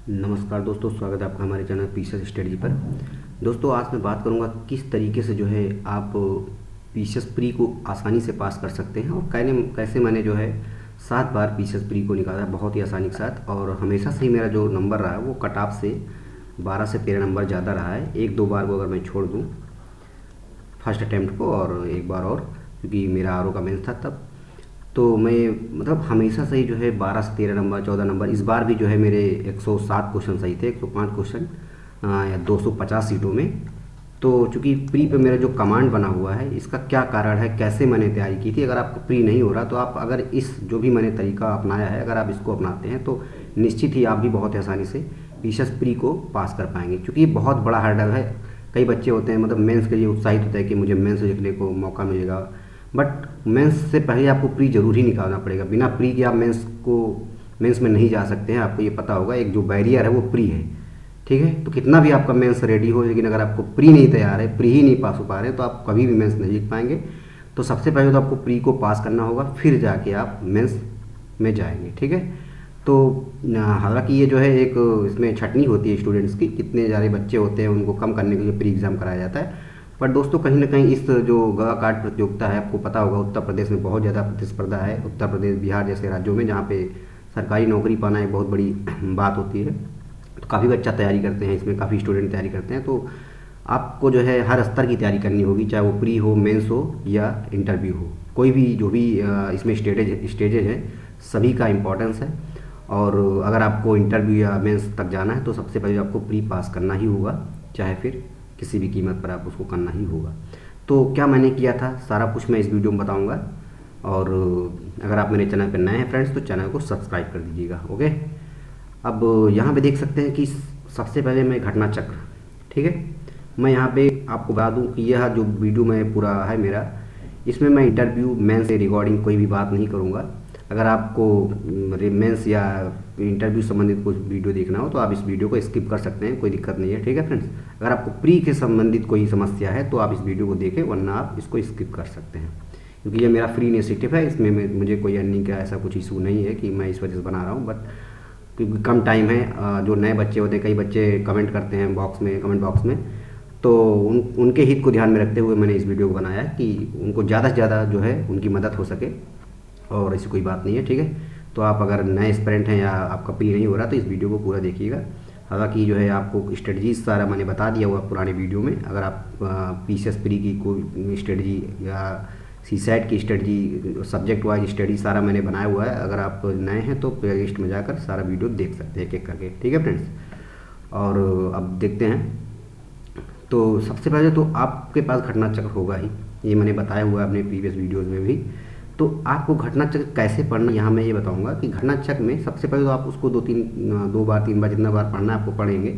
नमस्कार दोस्तों, स्वागत है आपका हमारे चैनल पीसीएस स्टडी पर। दोस्तों, आज मैं बात करूंगा किस तरीके से जो है आप पीसीएस प्री को आसानी से पास कर सकते हैं और कैसे मैंने जो है 7 बार पीसीएस प्री को निकाला है बहुत ही आसानी के साथ। और हमेशा से ही मेरा जो नंबर रहा है वो कट ऑफ से 12 से 13 नंबर ज़्यादा रहा है। एक दो बार को अगर मैं छोड़ दूँ फर्स्ट अटैम्प्ट को और एक बार और, क्योंकि मेरा आरओ का मेंस था तब, तो मैं मतलब हमेशा से ही जो है 12 से 13 नंबर 14 नंबर, इस बार भी जो है मेरे 107 क्वेश्चन सही थे, 105 क्वेश्चन या 250 सीटों में। तो चूँकि प्री पे मेरा जो कमांड बना हुआ है, इसका क्या कारण है, कैसे मैंने तैयारी की थी। अगर आपको प्री नहीं हो रहा तो आप अगर इस जो भी मैंने तरीका अपनाया है, अगर आप इसको अपनाते हैं तो निश्चित ही आप भी बहुत आसानी से पीसीएस प्री को पास कर पाएंगे। क्योंकि ये बहुत बड़ा हर्डल है। कई बच्चे होते हैं मतलब मेंस के लिए उत्साहित होते हैं कि मुझे मेंस लिखने को मौका मिलेगा, बट मेंस से पहले आपको प्री जरूर ही निकालना पड़ेगा। बिना प्री के आप मेंस में नहीं जा सकते हैं। आपको ये पता होगा, एक जो बैरियर है वो प्री है, ठीक है। तो कितना भी आपका मेंस रेडी हो, लेकिन अगर आपको प्री नहीं तैयार है, प्री ही नहीं पास हो पा रहे हैं, तो आप कभी भी मेंस नहीं लिख पाएंगे। तो सबसे पहले तो आपको प्री को पास करना होगा, फिर जाके आप मेंस में जाएंगे, ठीक है। तो हालांकि ये जो है एक इसमें छटनी होती है स्टूडेंट्स की, कितने सारे बच्चे होते हैं उनको कम करने के लिए प्री एग्ज़ाम कराया जाता है। पर दोस्तों, कहीं ना कहीं इस जो गवा काट प्रतियोगिता है, आपको पता होगा उत्तर प्रदेश में बहुत ज़्यादा प्रतिस्पर्धा है। उत्तर प्रदेश, बिहार जैसे राज्यों में, जहाँ पे सरकारी नौकरी पाना एक बहुत बड़ी बात होती है। तो काफ़ी बच्चा तैयारी करते हैं, इसमें काफ़ी स्टूडेंट तैयारी करते हैं। तो आपको जो है हर स्तर की तैयारी करनी होगी, चाहे वो प्री हो, मेंस हो या इंटरव्यू हो। कोई भी जो भी इसमें स्टेजेज हैं, सभी का इम्पोर्टेंस है। और अगर आपको इंटरव्यू या मेंस तक जाना है तो सबसे पहले आपको प्री पास करना ही होगा, चाहे फिर किसी भी कीमत पर आप उसको करना ही होगा। तो क्या मैंने किया था, सारा कुछ मैं इस वीडियो में बताऊंगा। और अगर आप मेरे चैनल पर नए हैं फ्रेंड्स, तो चैनल को सब्सक्राइब कर दीजिएगा, ओके। अब यहाँ पे देख सकते हैं कि सबसे पहले मैं घटना चक्र, ठीक है, मैं यहाँ पे आपको बता दूँ कि यह जो वीडियो में पूरा है मेरा, इसमें मैं इंटरव्यू मेंस से रिकॉर्डिंग कोई भी बात नहीं करूँगा। अगर आपको मेंस या इंटरव्यू संबंधित कुछ वीडियो देखना हो तो आप इस वीडियो को स्किप कर सकते हैं, कोई दिक्कत नहीं है, ठीक है फ्रेंड्स। अगर आपको प्री के संबंधित कोई समस्या है तो आप इस वीडियो को देखें, वरना आप इसको स्किप कर सकते हैं। क्योंकि ये मेरा फ्री इनिशिएटिव है, इसमें मुझे कोई अर्निंग का ऐसा कुछ इशू नहीं है कि मैं इस वजह से बना रहा हूँ। बट क्योंकि कम टाइम है, जो नए बच्चे होते हैं, कई बच्चे कमेंट करते हैं कमेंट बॉक्स में, तो उनके हित को ध्यान में रखते हुए मैंने इस वीडियो को बनाया है कि उनको ज़्यादा से ज़्यादा जो है उनकी मदद हो सके, और ऐसी कोई बात नहीं है, ठीक है। तो आप अगर नए एस्पिरेंट हैं या आपका प्री नहीं हो रहा तो इस वीडियो को पूरा देखिएगा। हालांकि जो है आपको स्ट्रेटजीज सारा मैंने बता दिया हुआ पुराने वीडियो में। अगर आप पीसीएस प्री की कोई स्ट्रेटजी या सीसैट की स्ट्रेटजी, सब्जेक्ट वाइज स्टडी सारा मैंने बनाया हुआ है। अगर आप नए हैं तो प्ले लिस्ट में जाकर सारा वीडियो देख सकते हैं एक एक करके, ठीक है फ्रेंड्स। और अब देखते हैं। तो सबसे पहले तो आपके पास घटना चक्र होगा ही, ये मैंने बताया हुआ है अपने प्रीवियस वीडियोज़ में भी। तो आपको घटना चक्र कैसे पढ़ना, यहाँ मैं ये बताऊंगा कि घटना चक्र में सबसे पहले तो आप उसको दो बार 3 बार जितना बार पढ़ना है आपको पढ़ेंगे।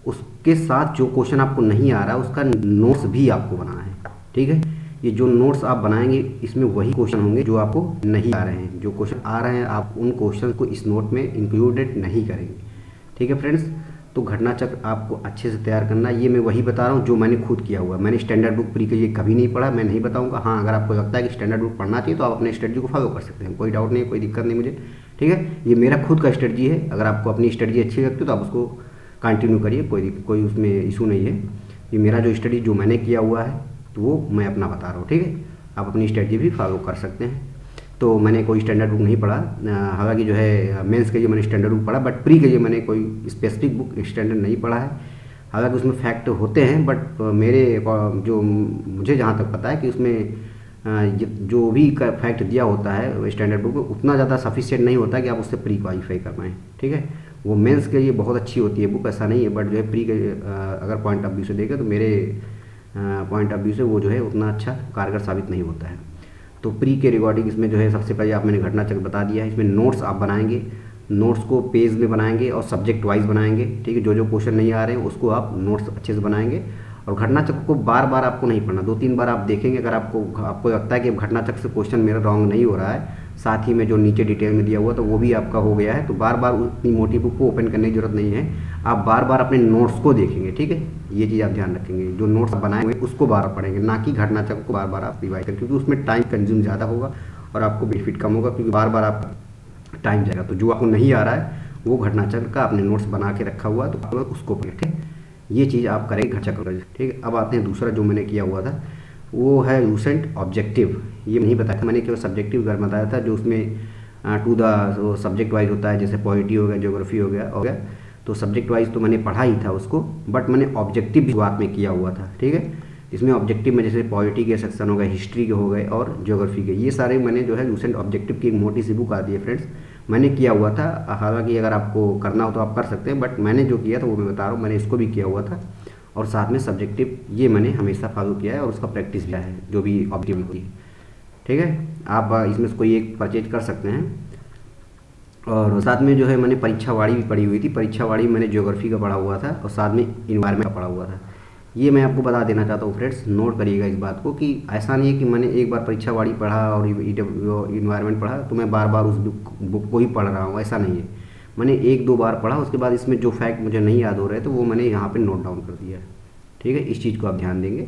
उसके साथ जो क्वेश्चन आपको नहीं आ रहा उसका नोट्स भी आपको बनाना है, ठीक है। ये जो नोट्स आप बनाएंगे इसमें वही क्वेश्चन होंगे जो आपको नहीं आ रहे हैं। जो क्वेश्चन आ रहे हैं आप उन क्वेश्चन को इस नोट में इंक्लूडेड नहीं करेंगे, ठीक है फ्रेंड्स। तो घटना चक्र आपको अच्छे से तैयार करना, ये मैं वही बता रहा हूँ जो मैंने खुद किया हुआ है। मैंने स्टैंडर्ड बुक प्री के लिए कभी नहीं पढ़ा, मैं नहीं बताऊंगा। हाँ, अगर आपको लगता है कि स्टैंडर्ड बुक पढ़ना चाहिए तो आप अपने स्ट्रेटजी को फॉलो कर सकते हैं, कोई डाउट नहीं है, कोई दिक्कत नहीं मुझे, ठीक है। ये मेरा खुद का स्ट्रेटजी है। अगर आपको अपनी स्ट्रेटजी अच्छी लगती है तो आप उसको कंटिन्यू करिए, कोई उसमें इशू नहीं है। ये मेरा जो स्टडी जो मैंने किया हुआ है तो वो मैं अपना बता रहा हूँ, ठीक है। आप अपनी स्ट्रेटजी भी फॉलो कर सकते हैं। तो मैंने कोई स्टैंडर्ड बुक नहीं पढ़ा, हालांकि जो है मेंस के लिए मैंने स्टैंडर्ड बुक पढ़ा, बट प्री के लिए मैंने कोई स्पेसिफिक बुक स्टैंडर्ड नहीं पढ़ा है। हालांकि उसमें फैक्ट होते हैं, बट मेरे जो मुझे जहाँ तक पता है कि उसमें जो भी फैक्ट दिया होता है स्टैंडर्ड बुक में, उतना ज़्यादा सफिशिएंट नहीं होता कि आप उससे प्री क्वालिफाई कर पाएँ, ठीक है। वो मेंस के लिए बहुत अच्छी होती है बुक, ऐसा नहीं है, बट जो है प्री के अगर पॉइंट ऑफ व्यू से देखें तो मेरे पॉइंट ऑफ व्यू से वो जो है उतना अच्छा कारगर साबित नहीं होता है। तो प्री के रिकॉर्डिंग इसमें जो है सबसे पहले आप मैंने घटना चक्र बता दिया है। इसमें नोट्स आप बनाएंगे, नोट्स को पेज में बनाएंगे और सब्जेक्ट वाइज बनाएंगे, ठीक है। जो क्वेश्चन नहीं आ रहे हैं उसको आप नोट्स अच्छे से बनाएंगे। और घटना चक्र को बार बार आपको नहीं पढ़ना, 2-3 बार आप देखेंगे। अगर आपको लगता है कि अब घटना चक्र से क्वेश्चन मेरा रॉन्ग नहीं हो रहा है, साथ ही में जो नीचे डिटेल में दिया हुआ तो वो भी आपका हो गया है, तो बार बार उतनी मोटी बुक को ओपन करने की जरूरत नहीं है। आप बार बार अपने नोट्स को देखेंगे, ठीक है। ये चीज़ आप ध्यान रखेंगे, जो नोट्स बनाए हुए उसको बार बार पढ़ेंगे, ना कि घटना चक्र को बार बार आप रिवाइज करें, क्योंकि उसमें टाइम कंज्यूम ज़्यादा होगा और आपको बेनिफिट कम होगा, क्योंकि बार बार आप टाइम जाएगा। तो जो आपको नहीं आ रहा है वो घटना चक्र का आपने नोट्स बना के रखा हुआ, तो उसको पढ़ें। ठीक, ये चीज़ आप करेंगे घटना चक्र। ठीक है, अब आते हैं दूसरा जो मैंने किया हुआ था, वो है लूसेंट ऑब्जेक्टिव। ये नहीं बताया था मैंने, केवल सब्जेक्टिव कर बताया था, जो उसमें टू द सब्जेक्ट वाइज होता है, जैसे पॉलिटी हो गया, ज्योग्राफी हो गया। तो सब्जेक्ट वाइज तो मैंने पढ़ा ही था उसको, बट मैंने ऑब्जेक्टिव भी शुरुआत में किया हुआ था। ठीक है, इसमें ऑब्जेक्टिव में जैसे पॉलिटी के सेक्शन हो गए, हिस्ट्री के हो गए और ज्योग्राफी के, ये सारे मैंने जो है लूसेंट ऑब्जेक्टिव की एक मोटी सी बुक आती है फ्रेंड्स, मैंने किया हुआ था। हालांकि अगर आपको करना हो तो आप कर सकते हैं, बट मैंने जो किया था वो मैं बता रहा हूँ, मैंने इसको भी किया हुआ था और साथ में सब्जेक्टिव ये मैंने हमेशा फॉलो किया है और उसका प्रैक्टिस किया है, जो भी ऑब्जेक्टिव होती है। ठीक है, आप इसमें से कोई एक परचेज कर सकते हैं। और साथ में जो है मैंने परीक्षावाड़ी भी पढ़ी हुई थी, परीक्षावाड़ी मैंने ज्योग्राफी का पढ़ा हुआ था और साथ में इन्वायरमेंट का पढ़ा हुआ था। ये मैं आपको बता देना चाहता हूँ फ्रेंड्स, नोट करिएगा इस बात को, कि ऐसा नहीं है कि मैंने एक बार परीक्षावाड़ी पढ़ा और इन्वायरमेंट पढ़ा तो मैं बार बार उस बुक को ही पढ़ रहा हूँ, ऐसा नहीं है। मैंने एक दो बार पढ़ा, उसके बाद इसमें जो फैक्ट मुझे नहीं याद हो रहे तो वो मैंने यहाँ पर नोट डाउन कर दिया है। ठीक है, इस चीज़ को आप ध्यान देंगे।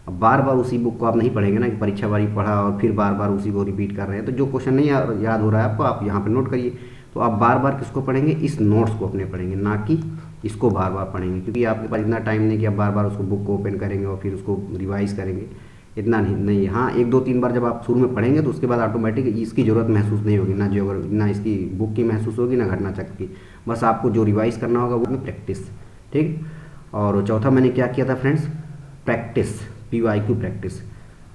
अब बार बार उसी बुक को आप नहीं पढ़ेंगे ना, कि परीक्षावाड़ी पढ़ा और फिर बार बार उसी को रिपीट कर रहे हैं, तो जो क्वेश्चन नहीं याद हो रहा है आपको, आप यहाँ पर नोट करिए। तो आप बार बार किसको पढ़ेंगे, इस नोट्स को अपने पढ़ेंगे, ना कि इसको बार बार पढ़ेंगे, क्योंकि आपके पास इतना टाइम नहीं कि आप बार बार उसको बुक को ओपन करेंगे और फिर उसको रिवाइज करेंगे, इतना नहीं। हाँ, एक दो तीन बार जब आप शुरू में पढ़ेंगे तो उसके बाद ऑटोमेटिक इसकी ज़रूरत महसूस नहीं होगी, ना इसकी बुक की महसूस होगी, ना घटना चक्र की। बस आपको जो रिवाइज करना होगा वो प्रैक्टिस। ठीक, और चौथा मैंने क्या किया था फ्रेंड्स, प्रैक्टिस, PYQ प्रैक्टिस।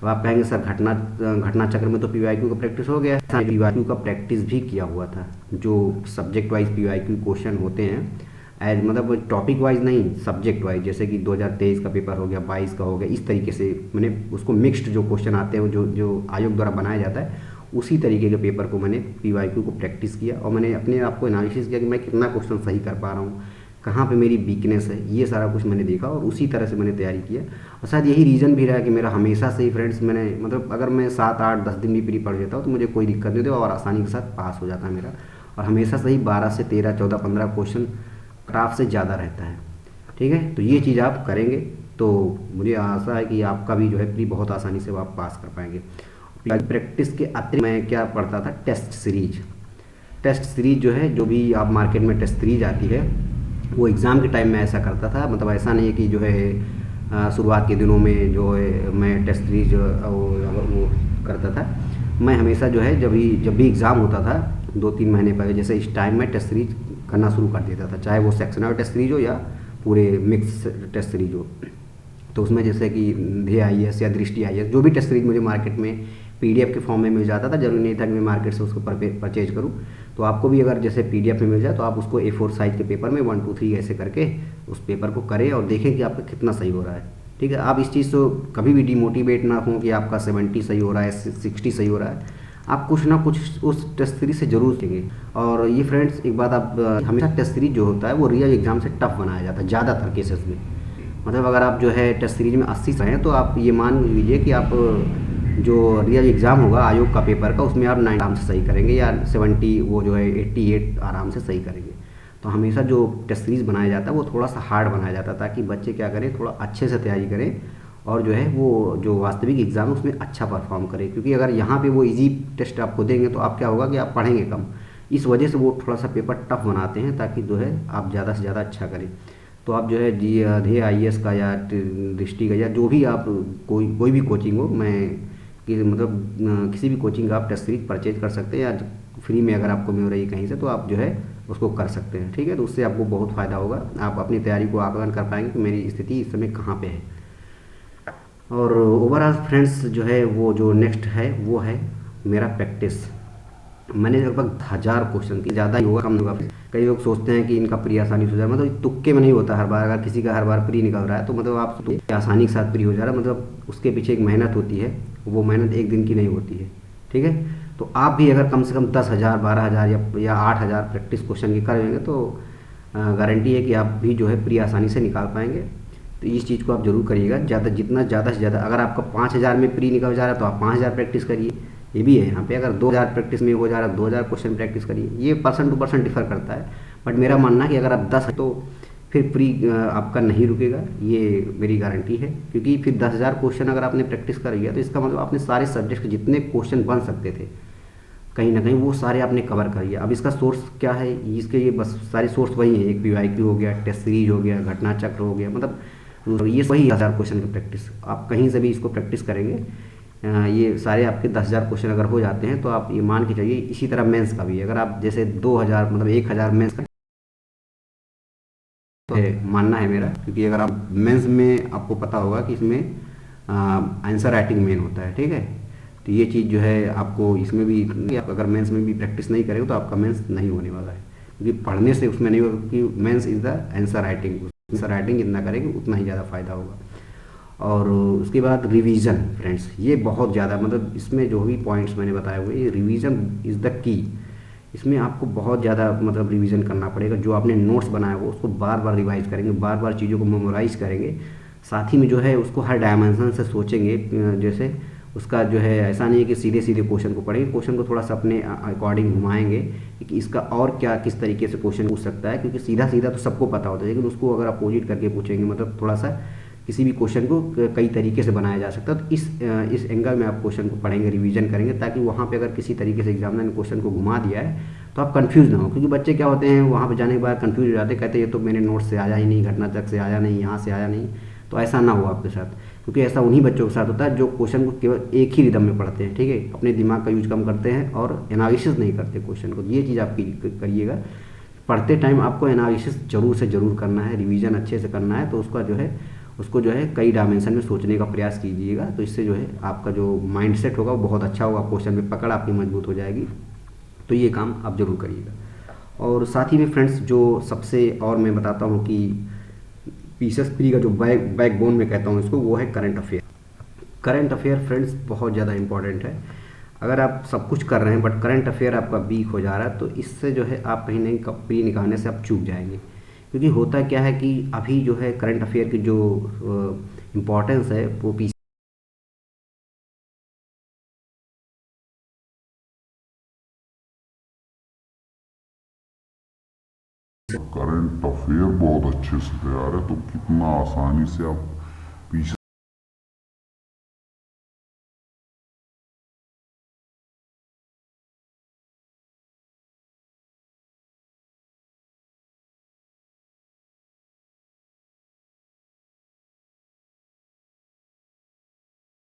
अब आप कहेंगे सर घटना चक्र में तो PYQ का प्रैक्टिस हो गया, PYQ का प्रैक्टिस भी किया हुआ था। जो सब्जेक्ट वाइज PYQ क्वेश्चन होते हैं, एज मतलब टॉपिक वाइज नहीं, सब्जेक्ट वाइज, जैसे कि 2023 का पेपर हो गया, 22 का हो गया, इस तरीके से मैंने उसको मिक्स्ड जो क्वेश्चन आते हैं, जो आयोग द्वारा बनाया जाता है, उसी तरीके के पेपर को मैंने PYQ को प्रैक्टिस किया और मैंने अपने आप को एनालिसिस किया कि मैं कितना क्वेश्चन सही कर पा रहा हूँ, कहाँ पे मेरी वीकनेस है, ये सारा कुछ मैंने देखा और उसी तरह से मैंने तैयारी किया। और शायद यही रीज़न भी रहा कि मेरा हमेशा से ही फ्रेंड्स, मैंने मतलब अगर मैं 7, 8, 10 दिन भी प्री पढ़ लेता हूँ तो मुझे कोई दिक्कत नहीं होती और आसानी के साथ पास हो जाता है मेरा। और हमेशा से ही 12 से 13, 14, 15 क्वेश्चन क्राफ्ट से ज़्यादा रहता है। ठीक है, तो ये चीज़ आप करेंगे तो मुझे आशा है कि आपका भी जो है प्री बहुत आसानी से आप पास कर पाएंगे। प्रैक्टिस के अतिरिक्त मैं क्या पढ़ता था, टेस्ट सीरीज जो है, जो भी आप मार्केट में टेस्ट सीरीज आती है, वो एग्ज़ाम के टाइम में ऐसा करता था। मतलब ऐसा नहीं है कि जो है शुरुआत के दिनों में जो है मैं टेस्ट सीरीज वो करता था। मैं हमेशा जो है जब भी एग्ज़ाम होता था 2-3 महीने पहले, जैसे इस टाइम में टेस्ट सीरीज करना शुरू कर देता था, चाहे वो सेक्शनल टेस्ट सीरीज हो या पूरे मिक्स टेस्ट सीरीज हो। तो उसमें जैसे कि ध्येय IAS या दृष्टि IAS, जो भी टेस्ट सीरीज मुझे मार्केट में PDF के फॉर्म में मिल जाता था, जरूरी नहीं था कि मैं मार्केट से उसको परचेज करूं। तो आपको भी अगर जैसे PDF में मिल जाए तो आप उसको A4 साइज़ के पेपर में 1, 2, 3 ऐसे करके उस पेपर को करें और देखें कि आपका कितना सही हो रहा है। ठीक है, आप इस चीज़ से कभी भी डिमोटिवेट ना हो कि आपका 70 सही हो रहा है, 60 सही हो रहा है। आप कुछ ना कुछ उस टेस्ट सीरीज से जरूर सीखेंगे। और ये फ्रेंड्स एक बात, आप हमेशा टेस्ट सीरीज जो होता है वो रियल एग्जाम से टफ बनाया जाता है ज़्यादातर केसेस में। मतलब अगर आप जो है टेस्ट सीरीज में 80 से हैं तो आप ये मान लीजिए कि आप जो रियल एग्ज़ाम होगा आयोग का पेपर का, उसमें आप 9 आराम से सही करेंगे या 70 वो जो है 88 आराम से सही करेंगे। तो हमेशा जो टेस्ट सीरीज बनाया जाता है वो थोड़ा सा हार्ड बनाया जाता है, ताकि बच्चे क्या करें, थोड़ा अच्छे से तैयारी करें और जो है वो जो वास्तविक एग्ज़ाम उसमें अच्छा परफॉर्म करें। क्योंकि अगर यहाँ पे वो इजी टेस्ट आपको देंगे तो आप क्या होगा कि आप पढ़ेंगे कम, इस वजह से वो थोड़ा सा पेपर टफ बनाते हैं, ताकि जो है आप ज़्यादा से ज़्यादा अच्छा करें। तो आप जो है ध्येय IAS का या दृष्टि का या जो भी आप कोई भी कोचिंग हो, मैं कि मतलब किसी भी कोचिंग का आप टेस्ट सीरीज परचेज कर सकते हैं, या फ्री में अगर आपको मिल रही है कहीं से तो आप जो है उसको कर सकते हैं। ठीक है, तो उससे आपको बहुत फ़ायदा होगा, आप अपनी तैयारी को आकलन कर पाएंगे कि मेरी स्थिति इस समय कहाँ पे है। और ओवरऑल फ्रेंड्स जो है वो जो नेक्स्ट है वो है मेरा प्रैक्टिस। मैंने लगभग 1000 क्वेश्चन की, ज़्यादा ही होगा कम होगा। कई लोग सोचते हैं कि इनका प्री आसानी से हो जाए, मतलब तुक्के में नहीं होता हर बार। अगर किसी का हर बार प्री निकल रहा है तो मतलब आप तो आसानी के साथ प्री हो जा रहा है, मतलब उसके पीछे एक मेहनत होती है, वो मेहनत एक दिन की नहीं होती है। ठीक है, तो आप भी अगर कम से कम 10,000, 12,000 या 8,000 प्रैक्टिस क्वेश्चन की करेंगे तो गारंटी है कि आप भी जो है प्री आसानी से निकाल पाएंगे। तो इस चीज़ को आप जरूर करिएगा, जितना ज़्यादा से ज़्यादा। अगर आपका 5,000 में प्री निकल जा रहा है तो आप 5,000 प्रैक्टिस करिए, ये भी है यहाँ पे। अगर 2,000 प्रैक्टिस में हो जा रहा है 2,000 क्वेश्चन प्रैक्टिस करिए। ये पर्सन टू पर्सन डिफर करता है, बट मेरा मानना है कि अगर आप 10 है तो फिर प्री आपका नहीं रुकेगा, ये मेरी गारंटी है। क्योंकि फिर 10,000 क्वेश्चन अगर आपने प्रैक्टिस कर लिया तो इसका मतलब आपने सारे सब्जेक्ट के जितने क्वेश्चन बन सकते थे कहीं ना कहीं वो सारे आपने कवर करिए। अब इसका सोर्स क्या है, इसके ये बस सारे सोर्स वही है, एक PYQ हो गया, टेस्ट सीरीज हो गया, घटना चक्र हो गया, मतलब तो ये वही 10,000 क्वेश्चन की प्रैक्टिस आप कहीं से भी इसको प्रैक्टिस करेंगे, ये सारे आपके 10,000 क्वेश्चन अगर हो जाते हैं तो आप ये मान के चलिए। इसी तरह मेंस का भी, अगर आप जैसे 2,000 मतलब 1,000 मेंस का तो मानना है मेरा, क्योंकि अगर आप मेंस में आपको पता होगा कि इसमें आंसर राइटिंग मेन होता है, ठीक है। तो ये चीज़ जो है आपको इसमें भी, आप अगर मेंस में भी प्रैक्टिस नहीं करेंगे तो आपका मेंस नहीं होने वाला है, क्योंकि पढ़ने से उसमें नहीं होगा, क्योंकि mains is the answer writing, answer writing जितना करेंगे उतना ही ज़्यादा फायदा होगा। और उसके बाद रिवीजन फ्रेंड्स, ये बहुत ज़्यादा, मतलब इसमें जो भी पॉइंट्स मैंने बताए हुए, ये रिवीजन इज़ द की। इसमें आपको बहुत ज़्यादा मतलब रिवीजन करना पड़ेगा। जो आपने नोट्स बनाया हो उसको बार बार रिवाइज करेंगे, बार बार चीज़ों को मेमोराइज करेंगे, साथ ही में जो है उसको हर डायमेंशन से सोचेंगे। जैसे उसका जो है ऐसा नहीं है कि सीधे सीधे क्वेश्चन को पढ़ेंगे, क्वेश्चन को थोड़ा सा अपने अकॉर्डिंग घुमाएंगे कि इसका और क्या किस तरीके से क्वेश्चन पूछ सकता है, क्योंकि सीधा सीधा तो सबको पता होता है, लेकिन उसको अगर अपोजिट करके पूछेंगे, मतलब थोड़ा सा किसी भी क्वेश्चन को कई तरीके से बनाया जा सकता है। तो इस एंगल में आप क्वेश्चन को पढ़ेंगे, रिवीजन करेंगे, ताकि वहाँ पे अगर किसी तरीके से एग्जामिनर ने क्वेश्चन को घुमा दिया है तो आप कंफ्यूज ना हो। क्योंकि बच्चे क्या होते हैं, वहाँ पे जाने के बाद कंफ्यूज हो जाते हैं, कहते हैं ये तो मेरे नोट से आया ही नहीं, घटना चक्र से आया नहीं, यहाँ से आया नहीं। तो ऐसा ना हो आपके साथ, क्योंकि ऐसा उन्हीं बच्चों के साथ होता है जो क्वेश्चन को केवल एक ही रिदम में पढ़ते हैं, ठीक है, अपने दिमाग का यूज कम करते हैं और एनालिसिस नहीं करते क्वेश्चन को। ये चीज़ आप करिएगा, पढ़ते टाइम आपको एनालिसिस जरूर से ज़रूर करना है, रिवीजन अच्छे से करना है। तो उसको जो है कई डायमेंशन में सोचने का प्रयास कीजिएगा, तो इससे जो है आपका जो माइंडसेट होगा वो बहुत अच्छा होगा, क्वेश्चन में पकड़ आपकी मजबूत हो जाएगी। तो ये काम आप जरूर करिएगा। और साथ ही में फ्रेंड्स, जो सबसे और मैं बताता हूँ कि पीसीएस प्री का जो बैकबोन में कहता हूँ इसको, वो है current affair. Current affair friends बहुत ज़्यादा इंपॉर्टेंट है। अगर आप सब कुछ कर रहे हैं बट करंट अफेयर आपका वीक हो जा रहा है, तो इससे जो है आप कहीं नहीं प्री निकालने से आप चूक जाएंगे। क्योंकि होता क्या है कि अभी जो है करंट अफेयर की जो इम्पोर्टेंस है वो पी करंट अफेयर बहुत अच्छे से तैयार है, तो कितना आसानी से आप पीछे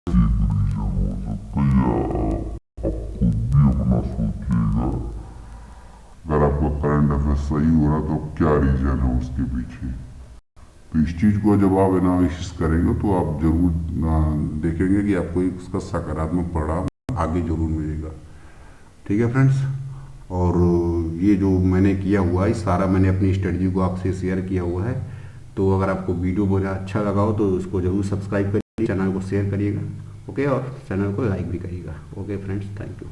रिवीजन हो सकता है, या आप खुद भी अपना सोचिएगा। अगर आपका करंट अफेयर सही हो रहा है तो क्या रीजन है उसके पीछे। तो इस चीज़ को जब आप एनालिसिस करेंगे तो आप जरूर देखेंगे कि आपको इसका सकारात्मक परिणाम आगे जरूर मिलेगा। ठीक है फ्रेंड्स, और ये जो मैंने किया हुआ है सारा मैंने अपनी स्ट्रेटजी को आपसे शेयर किया हुआ है। तो अगर आपको वीडियो मेरा अच्छा लगा हो तो इसको जरूर सब्सक्राइब करिए, चैनल को शेयर करिएगा, ओके, और चैनल को लाइक भी करिएगा। Okay friends, thank you.